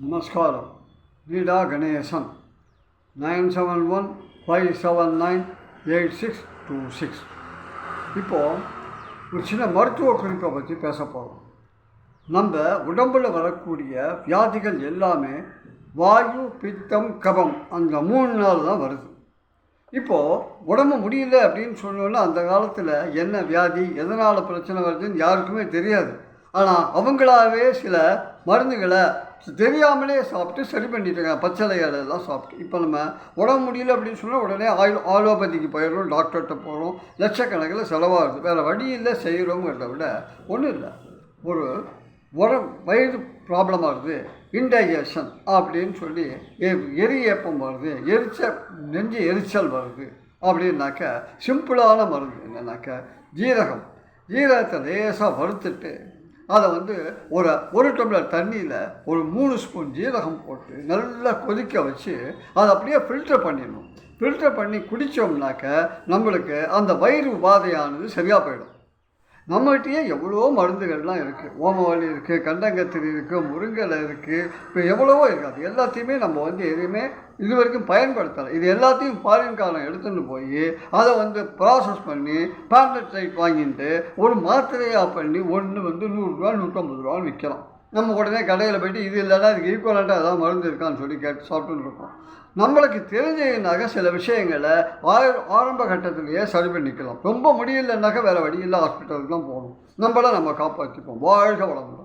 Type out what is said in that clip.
நமஸ்காரம். வீடா கணேசன் 9715798626. இப்போது ஒரு சின்ன மருத்துவ குறிப்பை பற்றி பேச போகிறோம். நம்ம உடம்பில் வரக்கூடிய வியாதிகள் எல்லாமே வாயு, பித்தம், கபம் அந்த 3 நாள் தான் வருது. இப்போது உடம்பு முடியல அப்படின்னு சொன்னோன்னா அந்த காலத்தில் என்ன வியாதி, எதனால் பிரச்சனை வருதுன்னு யாருக்குமே தெரியாது. ஆனால் அவங்களாவே சில மருந்துகளை தெரியாமலே சாப்பிட்டு சரி பண்ணிட்டுருங்க. பச்சளை இலையெல்லாம் சாப்பிட்டு இப்போ நம்ம உடம்பு முடியல அப்படின்னு சொன்னால் உடனே ஆலோபதிக்கு போயிடுறோம், டாக்டர்கிட்ட போகிறோம், லட்சக்கணக்கில் செலவாகுது. வேறு வழி இல்லை, செய்கிறோங்கிறத விட ஒன்றும் இல்லை. ஒரு வயிறு ப்ராப்ளம் வருது, இன்டைஜஷன் அப்படின்னு சொல்லி எரியப்பம் வருது, நெஞ்சு எரிச்சல் வருது அப்படின்னாக்க சிம்பிளான மருந்து என்னன்னாக்க ஜீரகத்தை லேசாக வறுத்துட்டு அதை ஒரு டம்ளர் தண்ணியில் ஒரு 3 ஸ்பூன் ஜீரகம் போட்டு நல்லா கொதிக்க வச்சு அதை அப்படியே ஃபில்டர் பண்ணிடணும். ஃபில்டர் பண்ணி குடித்தோம்னாக்க நம்மளுக்கு அந்த வயிறு உபாதையானது சரியாக போயிடும். நம்மகிட்டயே எவ்வளோ மருந்துகள்லாம் இருக்குது. ஓமவல்லி இருக்குது, கண்டங்கத்திரி இருக்குது, முருங்கலை இருக்குது, இப்போ எவ்வளவோ இருக்குது. அது எல்லாத்தையுமே நம்ம எதுவுமே இது வரைக்கும் பயன்படுத்தலை. இது எல்லாத்தையும் ஃபாரின்காரன் எடுத்துகிட்டு போய் அதை ப்ராசஸ் பண்ணி பேண்டட்ரைட் வாங்கிட்டு ஒரு மாத்திரையாக பண்ணி ஒன்று 100 ரூபா 150 ரூபான்னு விற்கிறோம். நம்ம உடனே கடையில் போய்ட்டு இது இல்லைன்னா அதுக்கு ஈக்குவலண்ட்டாக ஏதாவது மருந்து இருக்கான்னு சொல்லி கேட்டு சாப்பிட்டுன்னு இருக்கோம். நம்மளுக்கு தெரிஞ்சதுனாக்க சில விஷயங்களை ஆரம்ப கட்டத்திலேயே சரி பண்ணிக்கலாம். ரொம்ப முடியலைன்னாக்கா வேறு வழி இல்லை, ஹாஸ்பிட்டலுக்கு தான் போகணும். நம்ம காப்பாற்றிப்போம். வாழ்க வளமுடன்.